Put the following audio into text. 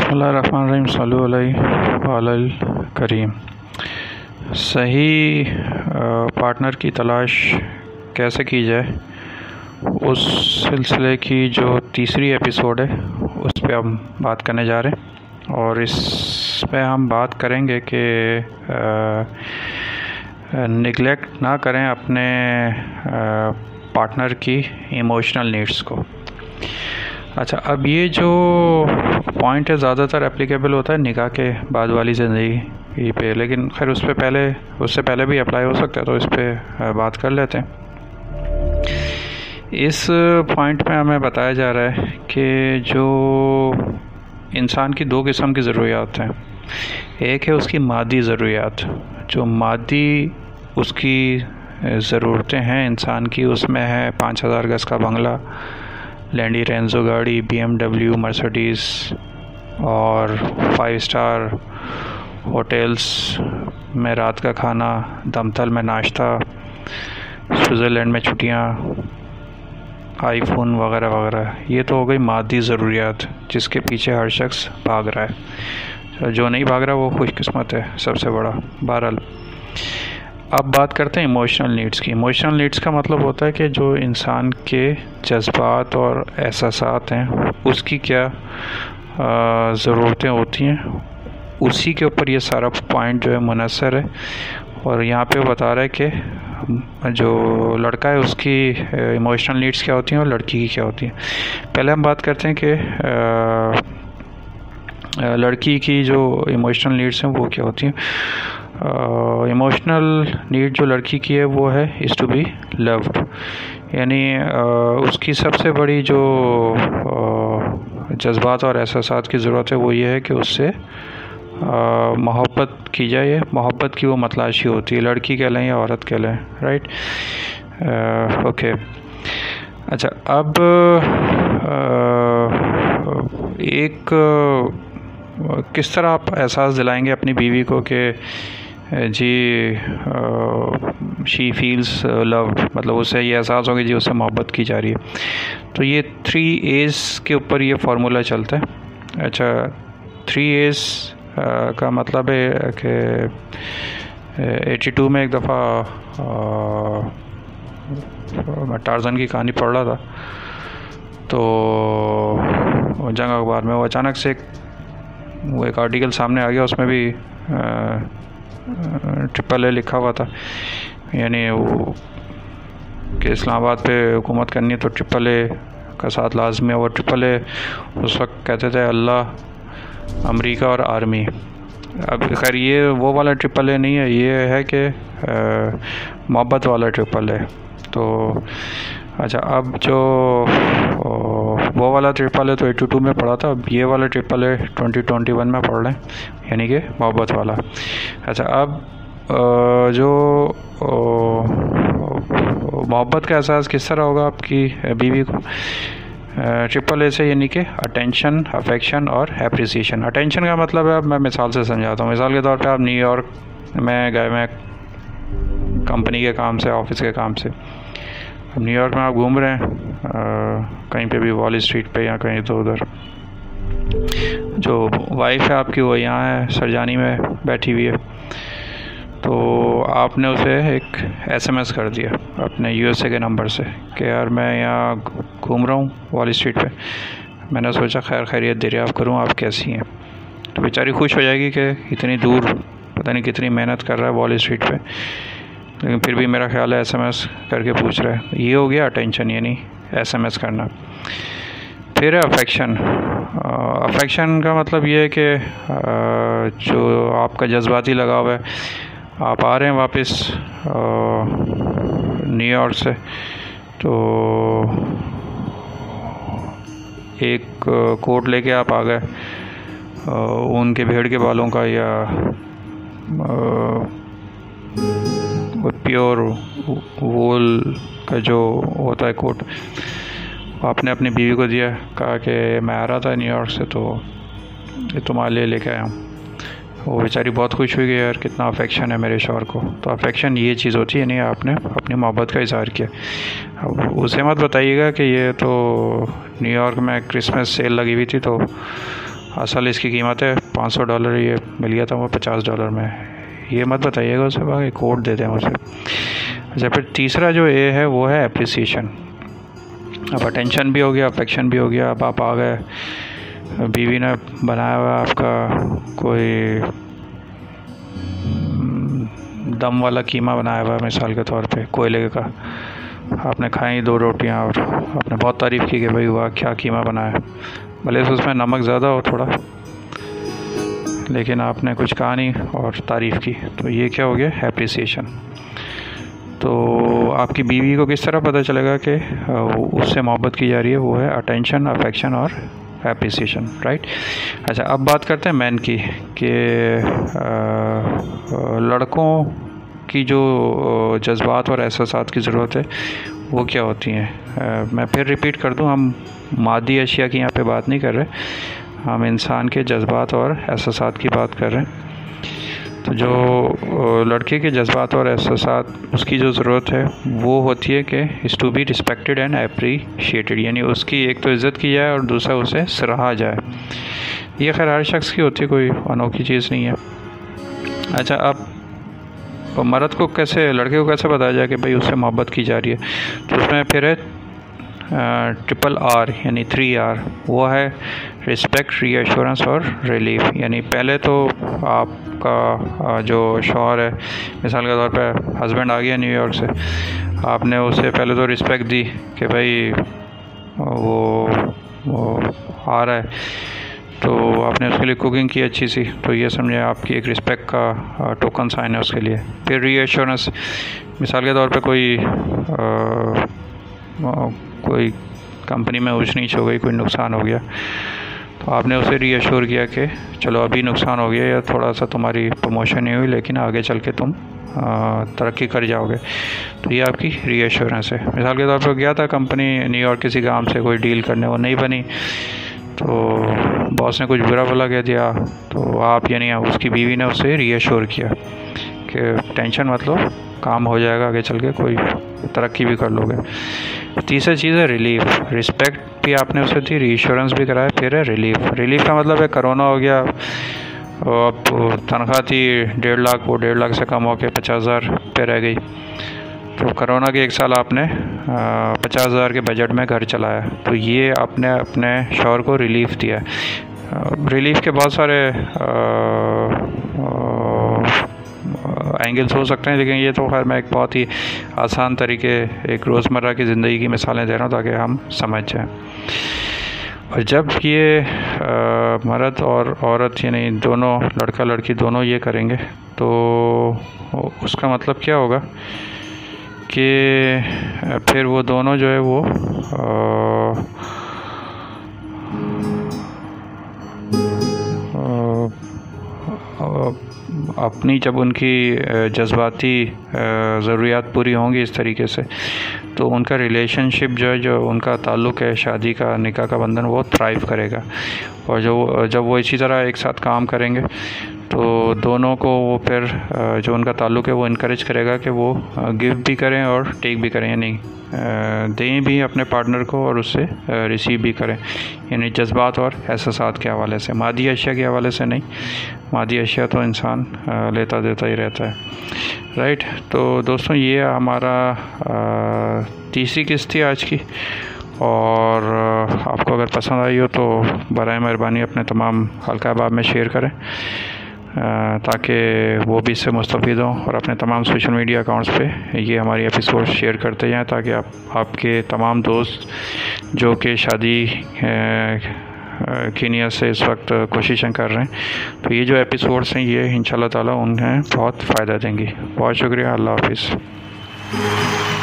बिस्मिल्लाहिर्रहमानिर्रहीम सल्लल्लाहु अलैहि करीम। सही पार्टनर की तलाश कैसे की जाए, उस सिलसिले की जो तीसरी एपिसोड है उस पे हम बात करने जा रहे हैं। और इस पे हम बात करेंगे कि निगलेक्ट ना करें अपने पार्टनर की इमोशनल नीड्स को। अच्छा, अब ये जो पॉइंट है ज़्यादातर एप्लीकेबल होता है निकाह के बाद वाली ज़िंदगी पे, लेकिन खैर उससे पहले भी अप्लाई हो सकता है, तो इस पे बात कर लेते हैं। इस पॉइंट में हमें बताया जा रहा है कि जो इंसान की दो किस्म की ज़रूरियात हैं। एक है उसकी मादी ज़रूरियात, जो मादी उसकी ज़रूरतें हैं इंसान की, उसमें है 5000 गज़ का बंगला, लैंडी रेंजो गाड़ी, BMW, मर्सिडीज़ और 5 स्टार होटल्स में रात का खाना, दमतल में नाश्ता, स्विट्ज़रलैंड में छुट्टियाँ, आईफोन वगैरह वगैरह। ये तो हो गई मादी ज़रूरियात जिसके पीछे हर शख्स भाग रहा है। जो नहीं भाग रहा वो खुशकिस्मत है, सबसे बड़ा। बहरहाल अब बात करते हैं इमोशनल नीड्स की। इमोशनल नीड्स का मतलब होता है कि जो इंसान के जज्बात और एहसासात हैं उसकी क्या ज़रूरतें होती हैं, उसी के ऊपर ये सारा पॉइंट जो है मुनहसर है। और यहाँ पे बता रहा है कि जो लड़का है उसकी इमोशनल नीड्स क्या होती हैं और लड़की की क्या होती हैं। पहले हम बात करते हैं कि लड़की की जो इमोशनल नीड्स हैं वो क्या होती हैं। इमोशनल नीड जो लड़की की है वो है इज़ टू बी लव्ड, यानी उसकी सबसे बड़ी जो जज्बात और एहसासात की ज़रूरत है वो ये है कि उससे मोहब्बत की जाए। मोहब्बत की वो मतलाशी होती है, लड़की कह लें या औरत कह लें, राइट। ओके, अच्छा, अब किस तरह आप एहसास दिलाएंगे अपनी बीवी को कि जी शी फील्स लव्ड, मतलब उसे ये एहसास होगा जी उससे मोहब्बत की जा रही है। तो ये 3 A's के ऊपर ये फार्मूला चलता है। अच्छा, 3 A's का मतलब है कि 82 में एक दफ़ा मैं टार्ज़न की कहानी पढ़ रहा था, तो जंग अखबार में वो अचानक से एक आर्टिकल सामने आ गया, उसमें भी AAA लिखा हुआ था, यानी वो कि इस्लामाबाद पे हुकूमत करनी है तो AAA का साथ लाजमी है। और AAA उस वक्त कहते थे अल्लाह, अमेरिका और आर्मी। अब खैर ये वो वाला AAA नहीं है, ये है कि मोहब्बत वाला AAA। तो अच्छा, अब जो वो वाला AAA तो 82 में पढ़ा था, अब ये वाला AAA 2021 में पढ़ रहे हैं, यानी कि मोहब्बत वाला। अच्छा, अब जो मोहब्बत का एहसास किस तरह होगा आपकी बीवी को AAA से, यानी कि अटेंशन, अफेक्शन और एप्रिसिएशन। अटेंशन का मतलब है, अब मैं मिसाल से समझाता हूँ। मिसाल के तौर पे आप न्यूयॉर्क में गए, मैं कंपनी के काम से, ऑफिस के काम से। अब न्यूयॉर्क में आप घूम रहे हैं कहीं पे भी, वॉल स्ट्रीट पे या कहीं तो उधर। जो वाइफ है आपकी वो यहाँ है, सरजानी में बैठी हुई है। तो आपने उसे एक SMS कर दिया अपने USA के नंबर से कि यार मैं यहाँ घूम रहा हूँ वॉल स्ट्रीट पे, मैंने सोचा खैर खैरियत दरियाफ़्त करूँ, आप कैसी हैं। तो बेचारी खुश हो जाएगी कि इतनी दूर पता नहीं कितनी मेहनत कर रहा है वॉल स्ट्रीट पे, लेकिन फिर भी मेरा ख्याल है SMS करके पूछ रहा है। ये हो गया अटेंशन, यानी SMS करना। फिर है अफेक्शन। अफेक्शन का मतलब ये है कि जो आपका जज्बाती लगाव है, आप आ रहे हैं वापस न्यूयॉर्क से, तो एक कोट लेके आप आ गए, उनके भेड़ के बालों का या प्योर वूल का जो होता है कोट, आपने अपनी बीवी को दिया, कहा कि मैं आ रहा था न्यूयॉर्क से तो ये तुम्हारे लिए लेके आया हूँ। वो बेचारी बहुत खुश हुई कि यार कितना अफेक्शन है मेरे शौहर को। तो अफेक्शन ये चीज़ होती है, नहीं आपने अपनी मोहब्बत का इज़हार किया। अब उसे मत बताइएगा कि ये तो न्यूयॉर्क में क्रिसमस सेल लगी हुई थी तो असल इसकी कीमत है $500, ये मिल गया था वो $50 में। ये मत बताइएगा उसे, बाकी कोड दे दें उसे। अच्छा, फिर तीसरा जो ए है वो है एप्रिसिएशन। अब अटेंशन भी हो गया, अफेक्शन भी हो गया। अब आप आ गए, बीवी ने बनाया हुआ आपका कोई दम वाला कीमा बनाया हुआ है मिसाल के तौर पे, कोयले का। आपने खाई 2 रोटियां और आपने बहुत तारीफ़ की कि भाई वाह क्या कीमा बनाया, भले से उसमें नमक ज़्यादा हो थोड़ा, लेकिन आपने कुछ कहा नहीं और तारीफ़ की, तो ये क्या हो गया, एप्रिसिएशन। तो आपकी बीवी को किस तरह पता चलेगा कि उससे मोहब्बत की जा रही है? वो है अटेंशन, अफेक्शन और एप्रिसिएशन, राइट। अच्छा, अब बात करते हैं मैन की, कि लड़कों की जो जज्बात और एहसासात की ज़रूरत है वो क्या होती हैं। मैं फिर रिपीट कर दूं, हम मादी अशिया की यहाँ पे बात नहीं कर रहे, हम इंसान के जज्बात और एहसासात की बात कर रहे हैं। तो जो लड़के के जज्बात और एहसासात, उसकी जो ज़रूरत है वो होती है कि is to be respected and appreciated, यानी उसकी एक तो इज़्ज़त की जाए और दूसरा उसे सराहा जाए। ये खैर हर शख्स की होती है, कोई अनोखी चीज़ नहीं है। अच्छा, अब मर्द को कैसे, लड़के को कैसे बताया जाए कि भाई उससे मोहब्बत की जा रही है? तो उसमें फिर है RRR, यानी 3R। वो है रिस्पेक्ट, रीअश्योरेंस और रिलीफ। यानी पहले तो आपका जो शौहर है, मिसाल के तौर पे हस्बैंड आ गया न्यूयॉर्क से, आपने उसे पहले तो रिस्पेक्ट दी कि भाई वो आ रहा है, तो आपने उसके लिए कुकिंग की अच्छी सी, तो ये समझे आपकी एक रिस्पेक्ट का टोकन साइन है उसके लिए। फिर रीअश्योरेंस, मिसाल के तौर पे कोई कंपनी में ऊंच नीच हो गई, कोई नुकसान हो गया, तो आपने उसे रीअश्योर किया कि चलो अभी नुकसान हो गया या थोड़ा सा तुम्हारी प्रमोशन नहीं हुई, लेकिन आगे चल के तुम तरक्की कर जाओगे, तो ये आपकी रीअश्योरेंस है। मिसाल के तौर पर गया था कंपनी न्यूयॉर्क किसी काम से कोई डील करने, वो नहीं बनी, तो बॉस ने कुछ बुरा भला कह दिया, तो आप यानी उसकी बीवी ने उसे रीअश्योर किया कि टेंशन मत लो, काम हो जाएगा, आगे चल के कोई तरक्की भी कर लोगे। तीसरी चीज़ है रिलीफ। रिस्पेक्ट भी आपने उसे दी, रीअश्योरेंस भी कराया, फिर है रिलीफ। रिलीफ का मतलब है कोरोना हो गया, अब तनख्वाह थी 1.5 लाख, वो 1.5 लाख से कम होकर 50,000 पे रह गई, तो कोरोना के 1 साल आपने 50,000 के बजट में घर चलाया, तो ये आपने अपने शौहर को रिलीफ दिया। रिलीफ के बहुत सारे एंगल्स हो सकते हैं, लेकिन ये तो खैर मैं एक बहुत ही आसान तरीके, एक रोज़मर्रा की ज़िंदगी की मिसालें दे रहा हूँ ताकि हम समझ जाएं। और जब ये मर्द और औरत यानी दोनों, लड़का लड़की दोनों ये करेंगे, तो उसका मतलब क्या होगा कि फिर वो दोनों जो है वो अपनी, जब उनकी जज्बाती ज़रूरियात पूरी होंगी इस तरीके से, तो उनका रिलेशनशिप जो है, जो उनका ताल्लुक़ है, शादी का, निकाह का बंधन, वो थ्राइव करेगा। और जब वो इसी तरह एक साथ काम करेंगे, तो दोनों को वो फिर जो उनका ताल्लुक़ है वो इनकरेज करेगा कि वो गिव भी करें और टेक भी करें, यानी दें भी अपने पार्टनर को और उससे रिसीव भी करें, यानी जज्बात और एहसासात के हवाले से, मादी अशिया के हवाले से नहीं। मादी अशिया तो इंसान लेता देता ही रहता है, राइट। तो दोस्तों, ये हमारा तीसरी किस्त थी आज की, और आपको अगर पसंद आई हो तो बराए मेहरबानी अपने तमाम हल्का अहबाब में शेयर करें, ताकि वो भी इससे मुस्तफ़ीद हों, और अपने तमाम सोशल मीडिया अकाउंट्स पे ये हमारी एपिसोड शेयर करते जाएं, ताकि आपके तमाम दोस्त जो कि शादी की नीयत से इस वक्त कोशिशें कर रहे हैं, तो ये जो एपिसोड्स हैं ये इंशाल्लाह ताला उन्हें बहुत फ़ायदा देंगी। बहुत शुक्रिया, अल्लाह हाफ़िज़।